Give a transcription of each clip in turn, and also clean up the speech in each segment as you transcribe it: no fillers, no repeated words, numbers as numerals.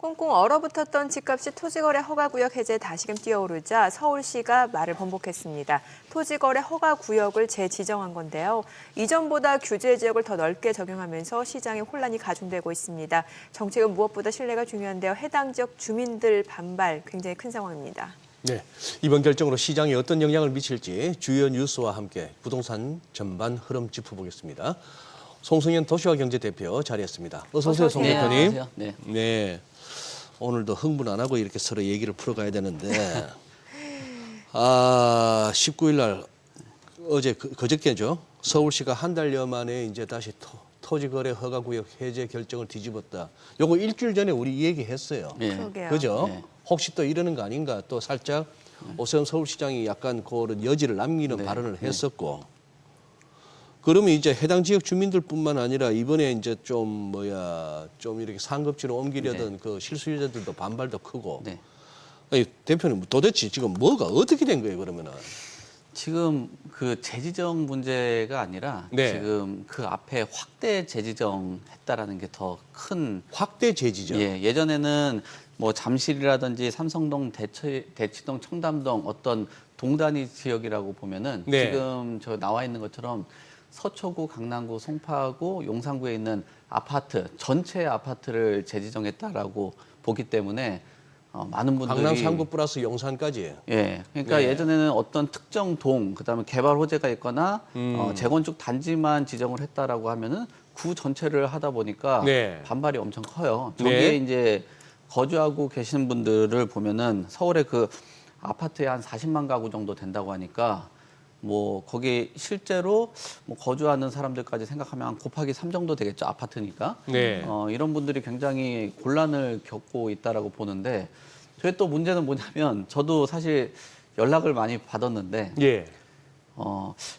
꽁꽁 얼어붙었던 집값이 토지거래 허가구역 해제 다시금 뛰어오르자 서울시가 말을 번복했습니다. 토지거래 허가구역을 재지정한 건데요. 이전보다 규제 지역을 더 넓게 적용하면서 시장의 혼란이 가중되고 있습니다. 정책은 무엇보다 신뢰가 중요한데요. 해당 지역 주민들 반발 굉장히 큰 상황입니다. 네, 이번 결정으로 시장에 어떤 영향을 미칠지 주요 뉴스와 함께 부동산 전반 흐름 짚어보겠습니다. 송승현 도시화경제 대표 자리했습니다. 어서 오세요, 송 대표님. 네, 안녕하세요. 네. 네, 오늘도 흥분 안 하고 이렇게 서로 얘기를 풀어가야 되는데 19일 날 어제 그저께죠. 서울시가 한 달여 만에 이제 다시 토지거래 허가구역 해제 결정을 뒤집었다. 요거 일주일 전에 우리 얘기했어요. 네. 그러게요. 그죠? 네. 혹시 또 이러는 거 아닌가? 또 살짝 오세훈 서울시장이 약간 그런 여지를 남기는 네. 발언을 했었고. 그러면 이제 해당 지역 주민들뿐만 아니라 이번에 이제 좀 이렇게 상급지로 옮기려던 네. 그 실수요자들도 반발도 크고. 네. 아니, 대표님 도대체 지금 뭐가 어떻게 된 거예요, 그러면은? 지금 그 재지정 문제가 아니라 네. 지금 그 앞에 확대 재지정했다라는 게 더 큰 확대 재지정. 예전에는 뭐 잠실이라든지 삼성동, 대치동, 청담동 어떤 동단위 지역이라고 보면은 네. 지금 저 나와 있는 것처럼 서초구, 강남구, 송파구, 용산구에 있는 아파트 전체 아파트를 재지정했다라고 보기 때문에 많은 분들이 강남 3구 플러스 용산까지. 예, 그러니까 네. 예전에는 어떤 특정 동, 그다음에 개발 호재가 있거나 재건축 단지만 지정을 했다라고 하면은 구 전체를 하다 보니까 네. 반발이 엄청 커요. 저기에 네. 이제 거주하고 계신 분들을 보면은 서울에 그 아파트에 한 40만 가구 정도 된다고 하니까 뭐 거기 실제로 뭐 거주하는 사람들까지 생각하면 곱하기 3 정도 되겠죠. 아파트니까. 네. 이런 분들이 굉장히 곤란을 겪고 있다라고 보는데 저희 또 문제는 뭐냐면 저도 사실 연락을 많이 받았는데 예.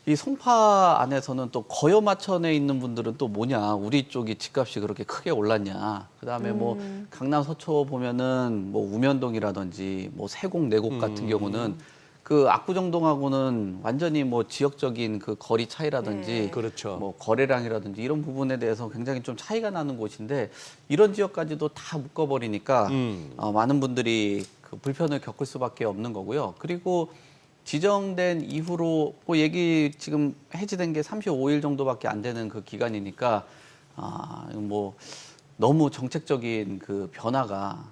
이 송파 안에서는 또 거여마천에 있는 분들은 또 뭐냐 우리 쪽이 집값이 그렇게 크게 올랐냐 그다음에 뭐 강남 서초 보면은 뭐 우면동이라든지 뭐 세곡 내곡 같은 경우는 그 압구정동하고는 완전히 뭐 지역적인 그 거리 차이라든지 네. 그렇죠. 뭐 거래량이라든지 이런 부분에 대해서 굉장히 좀 차이가 나는 곳인데 이런 지역까지도 다 묶어버리니까 많은 분들이 그 불편을 겪을 수밖에 없는 거고요. 그리고 지정된 이후로 그 얘기 지금 해지된 게 35일 정도밖에 안 되는 그 기간이니까 뭐 너무 정책적인 그 변화가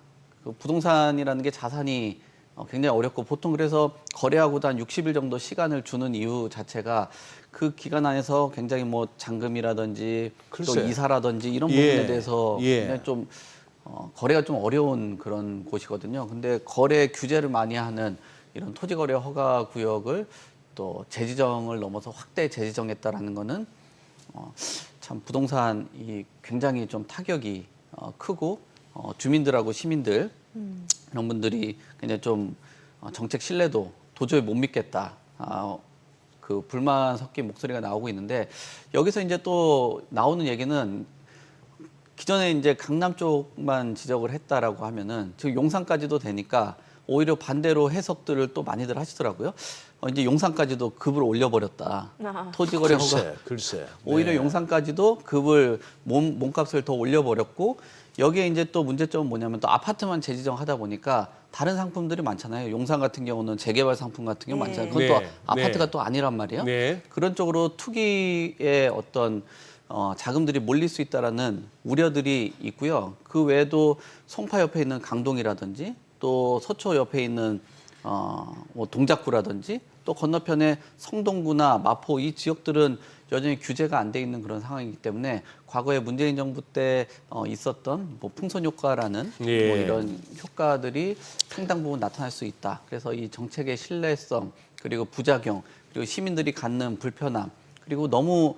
그 부동산이라는 게 자산이 굉장히 어렵고 보통 그래서 거래하고도 한 60일 정도 시간을 주는 이유 자체가 그 기간 안에서 굉장히 뭐 잔금이라든지 또 글쎄. 이사라든지 이런 예. 부분에 대해서 예. 굉장히 좀 거래가 좀 어려운 그런 곳이거든요. 근데 거래 규제를 많이 하는 이런 토지거래 허가 구역을 또 재지정을 넘어서 확대 재지정했다라는 거는 참 부동산이 굉장히 좀 타격이 크고 주민들하고 시민들 이런 분들이 굉장히 좀 정책 신뢰도 도저히 못 믿겠다. 그 불만 섞인 목소리가 나오고 있는데 여기서 이제 또 나오는 얘기는 기존에 이제 강남 쪽만 지적을 했다라고 하면은 지금 용산까지도 되니까 오히려 반대로 해석들을 또 많이들 하시더라고요. 이제 용산까지도 급을 올려버렸다. 토지거래 허가. 글쎄. 오히려 네. 용산까지도 급을 몸값을 더 올려버렸고 여기에 이제 또 문제점은 뭐냐면 또 아파트만 재지정하다 보니까 다른 상품들이 많잖아요. 용산 같은 경우는 재개발 상품 같은 경우 많잖아요. 그건 또 네. 아파트가 네. 또 아니란 말이에요. 네. 그런 쪽으로 투기의 어떤 자금들이 몰릴 수 있다라는 우려들이 있고요. 그 외에도 송파 옆에 있는 강동이라든지 또 서초 옆에 있는 뭐 동작구라든지 또 건너편에 성동구나 마포 이 지역들은 여전히 규제가 안 돼 있는 그런 상황이기 때문에 과거에 문재인 정부 때 있었던 뭐 풍선 효과라는 예. 뭐 이런 효과들이 상당 부분 나타날 수 있다. 그래서 이 정책의 신뢰성 그리고 부작용 그리고 시민들이 갖는 불편함 그리고 너무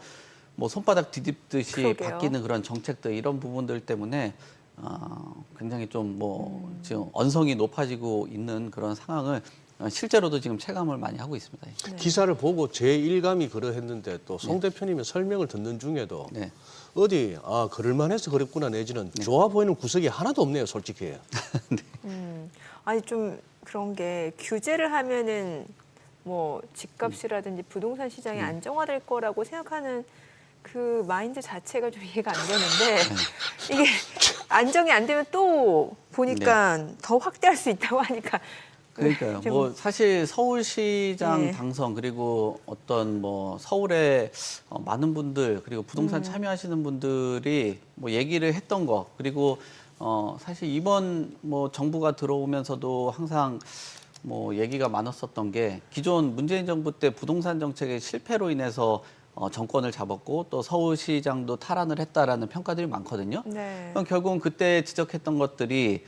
뭐 손바닥 뒤집듯이 그러게요. 바뀌는 그런 정책들 이런 부분들 때문에 굉장히 좀 뭐 지금 언성이 높아지고 있는 그런 상황을 실제로도 지금 체감을 많이 하고 있습니다. 네. 기사를 보고 제 일감이 그러했는데 또 송 대표님의 설명을 듣는 중에도 네. 어디 그럴만해서 그랬구나 내지는 좋아 보이는 구석이 하나도 없네요, 솔직히. 아니 좀 그런 게 규제를 하면은 뭐 집값이라든지 부동산 시장이 안정화될 거라고 생각하는 그 마인드 자체가 좀 이해가 안 되는데 이게 안정이 안 되면 또 보니까 더 확대할 수 있다고 하니까. 그러니까요. 좀- 뭐 사실 서울시장 네. 당선 그리고 어떤 뭐 서울에 많은 분들 그리고 부동산 음. 참여하시는 분들이 뭐 얘기를 했던 거 그리고 사실 이번 뭐 정부가 들어오면서도 항상 뭐 얘기가 많았었던 게 기존 문재인 정부 때 부동산 정책의 실패로 인해서 정권을 잡았고 또 서울시장도 탈환을 했다라는 평가들이 많거든요. 네. 그럼 결국은 그때 지적했던 것들이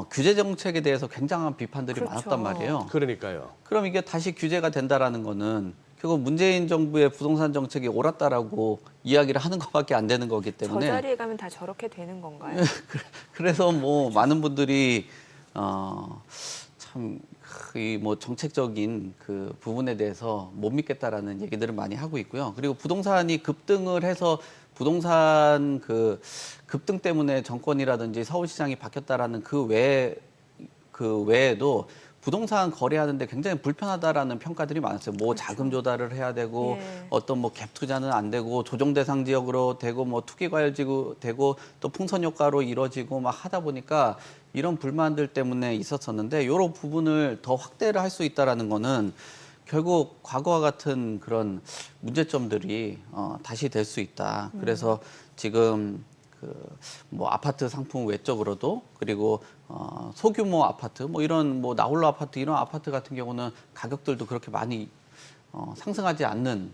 규제 정책에 대해서 굉장한 비판들이 그렇죠. 많았단 말이에요. 그러니까요. 그럼 이게 다시 규제가 된다라는 거는 결국 문재인 정부의 부동산 정책이 옳았다라고 이야기를 하는 것밖에 안 되는 거기 저 때문에 자리에 가면 다 저렇게 되는 건가요? 그래서 뭐 많은 분들이 참 이 뭐 정책적인 그 부분에 대해서 못 믿겠다라는 얘기들을 많이 하고 있고요. 그리고 부동산이 급등을 해서 부동산 그 급등 때문에 정권이라든지 서울시장이 바뀌었다라는 그 외에도 부동산 거래하는데 굉장히 불편하다라는 평가들이 많았어요. 뭐 자금 조달을 해야 되고 예. 어떤 뭐 갭 투자는 안 되고 조정 대상 지역으로 되고 뭐 투기 과열지구 되고 또 풍선 효과로 이루어지고 막 하다 보니까 이런 불만들 때문에 있었었는데 이런 부분을 더 확대를 할 수 있다라는 거는 결국 과거와 같은 그런 문제점들이 다시 될 수 있다. 그래서 지금 그 뭐 아파트 상품 외적으로도 그리고 소규모 아파트 뭐 이런 뭐 나홀로 아파트 이런 아파트 같은 경우는 가격들도 그렇게 많이 상승하지 않는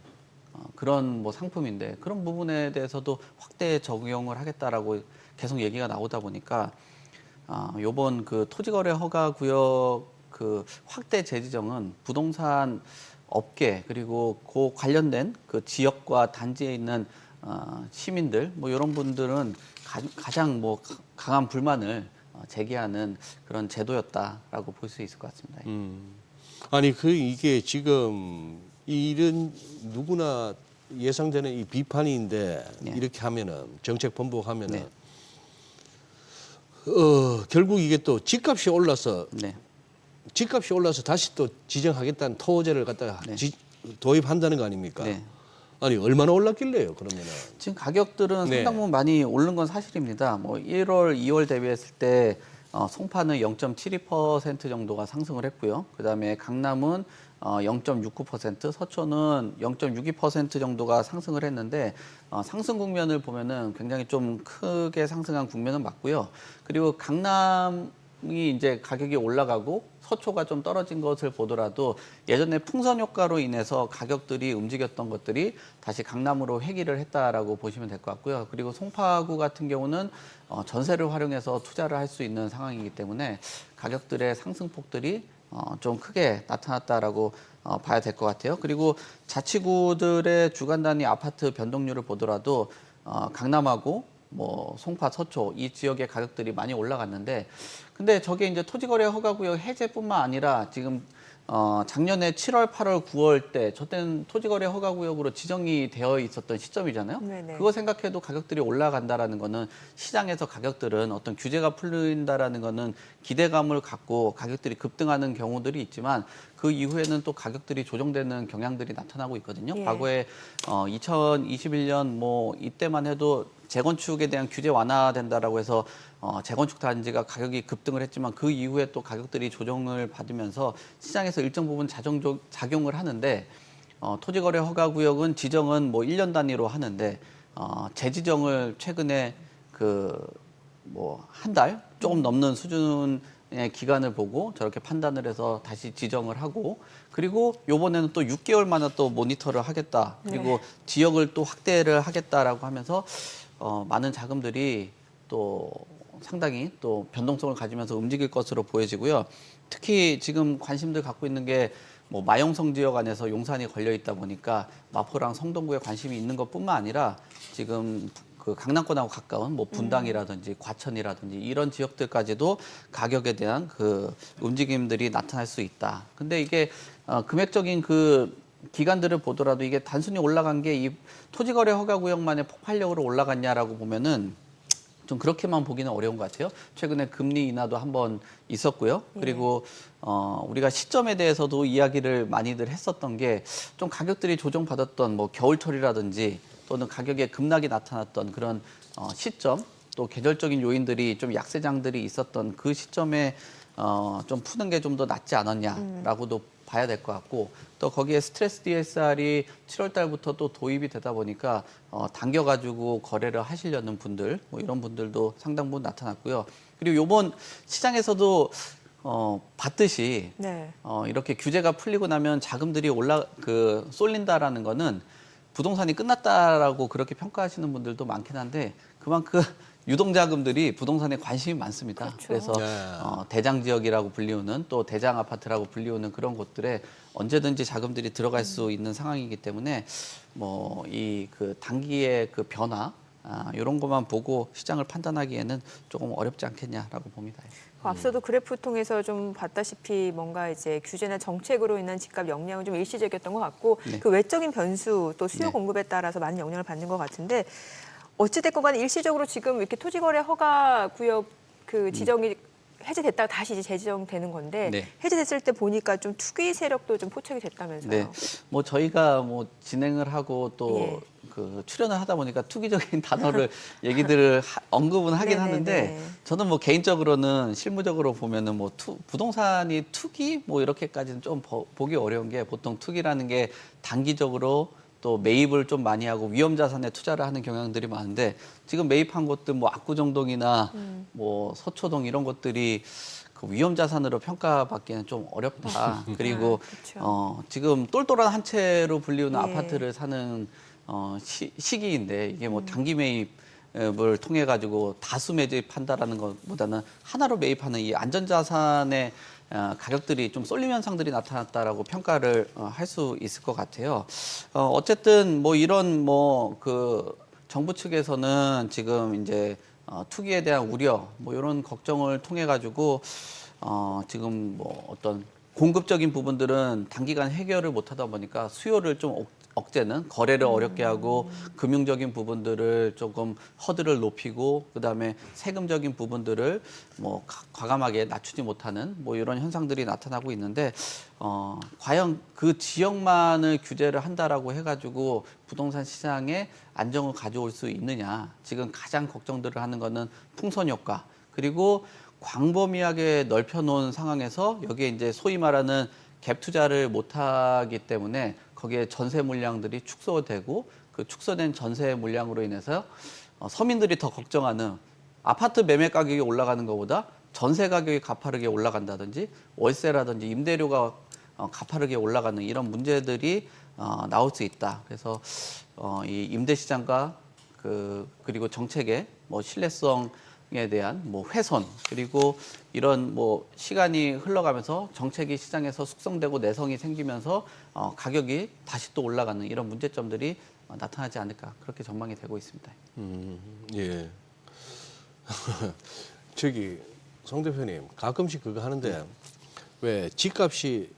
그런 뭐 상품인데 그런 부분에 대해서도 확대 적용을 하겠다라고 계속 얘기가 나오다 보니까 요번 그 토지거래 허가 구역 그 확대 재지정은 부동산 업계 그리고 그 관련된 그 지역과 단지에 있는 시민들 뭐 이런 분들은 가장 뭐 강한 불만을 제기하는 그런 제도였다라고 볼 수 있을 것 같습니다. 아니 이게 지금 이런 누구나 예상되는 이 비판인데 네. 이렇게 하면은 정책 번복하면은 네. 결국 이게 또 집값이 올라서 네. 다시 또 지정하겠다는 토제를 갖다가 네. 도입한다는 거 아닙니까? 네. 아니 얼마나 올랐길래요 그러면은? 지금 가격들은 네. 상당 부분 많이 오른 건 사실입니다. 뭐 1월, 2월 대비했을 때 송파는 0.72% 정도가 상승을 했고요. 그다음에 강남은 0.69%, 서초는 0.62% 정도가 상승을 했는데 상승 국면을 보면은 굉장히 좀 크게 상승한 국면은 맞고요. 그리고 강남이 이제 가격이 올라가고 서초가 좀 떨어진 것을 보더라도 예전에 풍선 효과로 인해서 가격들이 움직였던 것들이 다시 강남으로 회귀를 했다라고 보시면 될 것 같고요. 그리고 송파구 같은 경우는 전세를 활용해서 투자를 할 수 있는 상황이기 때문에 가격들의 상승폭들이 좀 크게 나타났다라고 봐야 될 것 같아요. 그리고 자치구들의 주간 단위 아파트 변동률을 보더라도 강남하고 뭐 송파, 서초 이 지역의 가격들이 많이 올라갔는데 근데 저게 이제 토지거래 허가구역 해제뿐만 아니라 지금 작년에 7월, 8월, 9월 때 저때는 토지거래 허가구역으로 지정이 되어 있었던 시점이잖아요. 네네. 그거 생각해도 가격들이 올라간다라는 거는 시장에서 가격들은 어떤 규제가 풀린다라는 거는 기대감을 갖고 가격들이 급등하는 경우들이 있지만 그 이후에는 또 가격들이 조정되는 경향들이 나타나고 있거든요. 예. 과거에 2021년 뭐 이때만 해도 재건축에 대한 규제 완화된다라고 해서 재건축 단지가 가격이 급등을 했지만 그 이후에 또 가격들이 조정을 받으면서 시장에서 일정 부분 작용을 하는데 토지거래 허가구역은 지정은 뭐 1년 단위로 하는데 재지정을 최근에 그 뭐 한 달 조금 넘는 수준의 기간을 보고 저렇게 판단을 해서 다시 지정을 하고 그리고 요번에는 또 6개월 만에 또 모니터를 하겠다 그리고 지역을 또 확대를 하겠다라고 하면서 많은 자금들이 또 상당히 또 변동성을 가지면서 움직일 것으로 보여지고요. 특히 지금 관심들 갖고 있는 게 뭐 마용성 지역 안에서 용산이 걸려 있다 보니까 마포랑 성동구에 관심이 있는 것뿐만 아니라 지금 그 강남권하고 가까운 뭐 분당이라든지 과천이라든지 이런 지역들까지도 가격에 대한 그 움직임들이 나타날 수 있다. 근데 이게 금액적인 그 기간들을 보더라도 이게 단순히 올라간 게 이 토지거래 허가구역만의 폭발력으로 올라갔냐라고 보면은 좀 그렇게만 보기는 어려운 것 같아요. 최근에 금리 인하도 한번 있었고요. 그리고 우리가 시점에 대해서도 이야기를 많이들 했었던 게 좀 가격들이 조정받았던 뭐 겨울철이라든지 또는 가격의 급락이 나타났던 그런 시점 또 계절적인 요인들이 좀 약세장들이 있었던 그 시점에 좀 푸는 게 좀 더 낫지 않았냐라고도 봐야 될 것 같고 또 거기에 스트레스 DSR이 7월 달부터 또 도입이 되다 보니까 당겨가지고 거래를 하시려는 분들 뭐 이런 분들도 상당 부분 나타났고요. 그리고 이번 시장에서도 봤듯이 네. 이렇게 규제가 풀리고 나면 자금들이 쏠린다라는 거는 부동산이 끝났다라고 그렇게 평가하시는 분들도 많긴 한데 그만큼 유동자금들이 부동산에 관심이 많습니다. 그렇죠. 그래서 네. 대장 지역이라고 불리우는 또 대장 아파트라고 불리우는 그런 곳들에 언제든지 자금들이 들어갈 수 있는 상황이기 때문에 뭐 이 그 단기의 그 변화 이런 것만 보고 시장을 판단하기에는 조금 어렵지 않겠냐라고 봅니다. 앞서도 그래프 통해서 좀 봤다시피 뭔가 이제 규제나 정책으로 인한 집값 영향은 좀 일시적이었던 것 같고 네. 그 외적인 변수 또 수요 네. 공급에 따라서 많은 영향을 받는 것 같은데 어찌됐건 간에 일시적으로 지금 이렇게 토지거래 허가 구역 그 지정이 해제됐다가 다시 이제 재지정되는 건데 네. 해제됐을 때 보니까 좀 투기 세력도 좀 포착이 됐다면서요. 네, 뭐 저희가 뭐 진행을 하고 또 예. 그 출연을 하다 보니까 투기적인 단어를 언급은 하긴 네네네. 하는데 저는 뭐 개인적으로는 실무적으로 보면은 뭐 부동산이 투기 뭐 이렇게까지는 좀 보기 어려운 게 보통 투기라는 게 단기적으로 또 매입을 좀 많이 하고 위험 자산에 투자를 하는 경향들이 많은데 지금 매입한 곳들 뭐 압구정동이나 뭐 서초동 이런 것들이 그 위험 자산으로 평가받기는 좀 어렵다. 그리고 그렇죠. 지금 똘똘한 한 채로 불리우는 예. 아파트를 사는 시기인데 이게 뭐 단기 매입을 통해 가지고 다수 매집한다라는 것보다는 하나로 매입하는 이 안전자산의 가격들이 좀 쏠림 현상들이 나타났다라고 평가를 할 수 있을 것 같아요. 어쨌든 뭐 이런 뭐 그 정부 측에서는 지금 이제 투기에 대한 우려 뭐 이런 걱정을 통해 가지고 지금 뭐 어떤 공급적인 부분들은 단기간 해결을 못 하다 보니까 수요를 좀 억제는 거래를 어렵게 하고 금융적인 부분들을 조금 허들을 높이고 그다음에 세금적인 부분들을 뭐 과감하게 낮추지 못하는 뭐 이런 현상들이 나타나고 있는데 과연 그 지역만을 규제를 한다라고 해가지고 부동산 시장에 안정을 가져올 수 있느냐 지금 가장 걱정들을 하는 거는 풍선 효과 그리고 광범위하게 넓혀놓은 상황에서 여기에 이제 소위 말하는 갭 투자를 못하기 때문에 거기에 전세 물량들이 축소되고 그 축소된 전세 물량으로 인해서 서민들이 더 걱정하는 아파트 매매 가격이 올라가는 것보다 전세 가격이 가파르게 올라간다든지 월세라든지 임대료가 가파르게 올라가는 이런 문제들이 나올 수 있다. 그래서 이 임대 시장과 그리고 정책의 뭐 신뢰성에 대한 뭐 훼손 그리고 이런 뭐 시간이 흘러가면서 정책이 시장에서 숙성되고 내성이 생기면서 가격이 다시 또 올라가는 이런 문제점들이 나타나지 않을까 그렇게 전망이 되고 있습니다. 예. 저기 송 대표님 가끔씩 그거 하는데 왜 집값이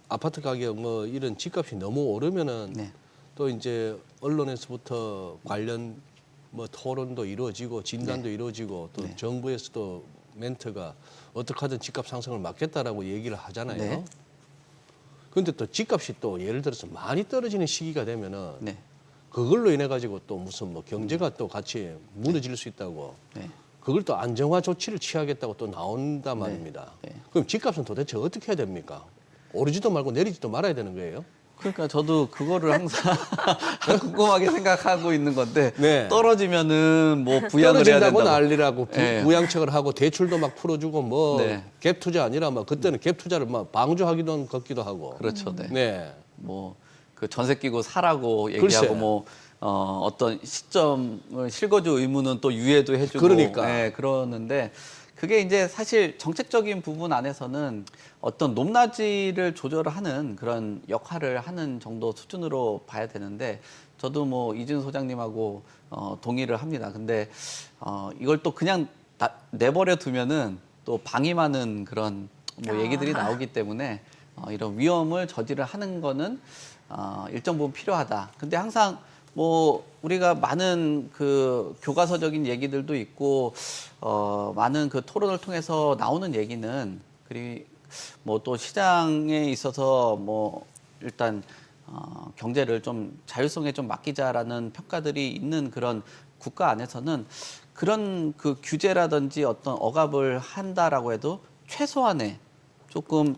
아파트 가격 뭐 이런 집값이 너무 오르면은 네. 또 이제 언론에서부터 관련 뭐 토론도 이루어지고 진단도 이루어지고 또 네. 정부에서도 멘트가 어떻게 하든 집값 상승을 막겠다라고 얘기를 하잖아요. 네. 그런데 또 집값이 또 예를 들어서 많이 떨어지는 시기가 되면은 네. 그걸로 인해 가지고 또 무슨 뭐 경제가 또 같이 무너질 수 있다고 네. 그걸 또 안정화 조치를 취하겠다고 또 나온단 말입니다. 네. 그럼 집값은 도대체 어떻게 해야 됩니까? 오르지도 말고 내리지도 말아야 되는 거예요? 그러니까 저도 그거를 항상 궁금하게 생각하고 있는 건데 네. 떨어지면은 뭐 부양을 해야 떨어진다고 된다고. 난리라고 네. 부양책을 하고 대출도 막 풀어주고 뭐 네. 갭 투자 아니라 막 그때는 갭 투자를 막 방조하기도 같기도 하고. 그렇죠. 네. 네. 뭐 그 전세 끼고 사라고 얘기하고 글쎄. 뭐 어떤 시점을 실거주 의무는 또 유예도 해주고 그러니까. 네, 그러는데 그게 이제 사실 정책적인 부분 안에서는 어떤 높낮이를 조절하는 그런 역할을 하는 정도 수준으로 봐야 되는데 저도 뭐 이준 소장님하고 동의를 합니다. 근데 이걸 또 그냥 내버려 두면은 또 방임하는 그런 뭐 얘기들이 나오기 때문에 이런 위험을 저지를 하는 거는 일정 부분 필요하다. 근데 항상 뭐 우리가 많은 그 교과서적인 얘기들도 있고 많은 그 토론을 통해서 나오는 얘기는 그리고 뭐 또 시장에 있어서 뭐 일단 경제를 좀 자율성에 좀 맡기자라는 평가들이 있는 그런 국가 안에서는 그런 그 규제라든지 어떤 억압을 한다라고 해도 최소한의 조금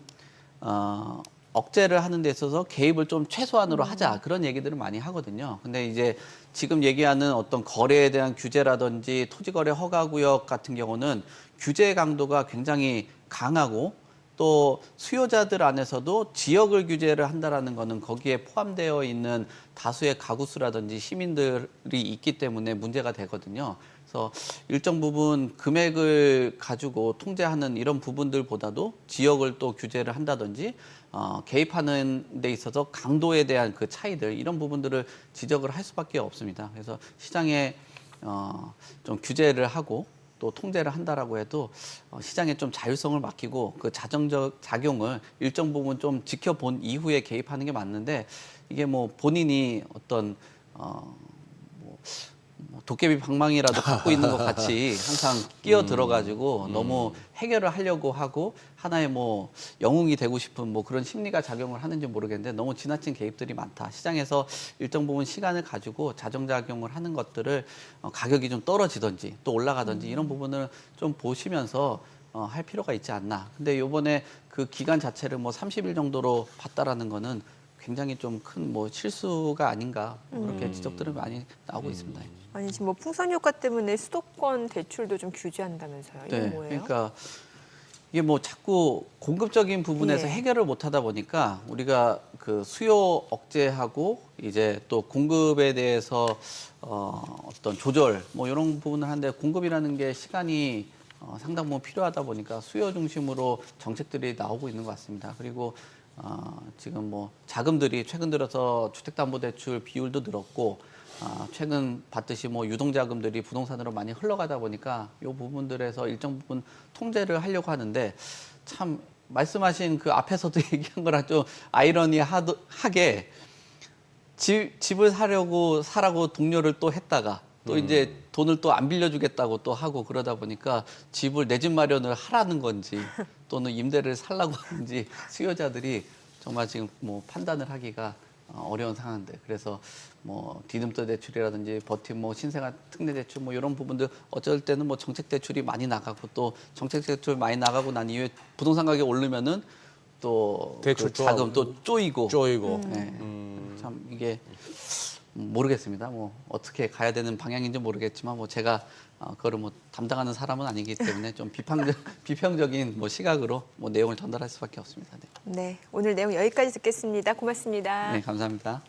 억제를 하는 데 있어서 개입을 좀 최소한으로 하자 그런 얘기들을 많이 하거든요. 근데 이제 지금 얘기하는 어떤 거래에 대한 규제라든지 토지거래 허가구역 같은 경우는 규제 강도가 굉장히 강하고 또 수요자들 안에서도 지역을 규제를 한다라는 거는 거기에 포함되어 있는 다수의 가구 수라든지 시민들이 있기 때문에 문제가 되거든요. 그래서 일정 부분 금액을 가지고 통제하는 이런 부분들보다도 지역을 또 규제를 한다든지 개입하는 데 있어서 강도에 대한 그 차이들 이런 부분들을 지적을 할 수밖에 없습니다. 그래서 시장에 좀 규제를 하고 또 통제를 한다라고 해도 시장에 좀 자율성을 맡기고 그 자정적 작용을 일정 부분 좀 지켜본 이후에 개입하는 게 맞는데 이게 뭐 본인이 어떤 도깨비 방망이라도 갖고 있는 것 같이 항상 끼어 들어가지고 너무 해결을 하려고 하고 하나의 뭐 영웅이 되고 싶은 뭐 그런 심리가 작용을 하는지 모르겠는데 너무 지나친 개입들이 많다. 시장에서 일정 부분 시간을 가지고 자정작용을 하는 것들을 가격이 좀 떨어지든지 또 올라가든지 이런 부분을 좀 보시면서 할 필요가 있지 않나. 근데 요번에 그 기간 자체를 뭐 30일 정도로 봤다라는 거는 굉장히 좀 큰 뭐 실수가 아닌가 그렇게 지적들은 많이 나오고 있습니다. 아니 지금 뭐 풍선 효과 때문에 수도권 대출도 좀 규제한다면서요. 이게 뭐예요? 그러니까 이게 뭐 자꾸 공급적인 부분에서 예. 해결을 못 하다 보니까 우리가 그 수요 억제하고 이제 또 공급에 대해서 어떤 조절 뭐 이런 부분을 하는데 공급이라는 게 시간이 상당 부분 필요하다 보니까 수요 중심으로 정책들이 나오고 있는 것 같습니다. 그리고 지금 뭐 자금들이 최근 들어서 주택담보대출 비율도 늘었고 최근 봤듯이 뭐 유동자금들이 부동산으로 많이 흘러가다 보니까 이 부분들에서 일정 부분 통제를 하려고 하는데 참 말씀하신 그 앞에서도 얘기한 거랑 좀 아이러니하게 집을 사라고 동료를 또 했다가 또 이제 돈을 또 안 빌려주겠다고 또 하고 그러다 보니까 집을 내 집 마련을 하라는 건지 또는 임대를 살라고 하는지 수요자들이 정말 지금 뭐 판단을 하기가 어려운 상황인데 그래서 뭐 디딤돌 대출이라든지 버팀목 신생아 특례 대출 뭐 이런 부분들 어쩔 때는 뭐 정책 대출이 많이 나가고 또 정책 대출 많이 나가고 난 이후에 부동산 가격 오르면은 또 대출 그 자금 또 쪼이고 쪼이고. 참 이게 모르겠습니다. 뭐 어떻게 가야 되는 방향인지 모르겠지만 뭐 제가 그거를 뭐 담당하는 사람은 아니기 때문에 좀 비평적인 뭐 시각으로 뭐 내용을 전달할 수밖에 없습니다. 네, 네, 오늘 내용 여기까지 듣겠습니다. 고맙습니다. 네 감사합니다.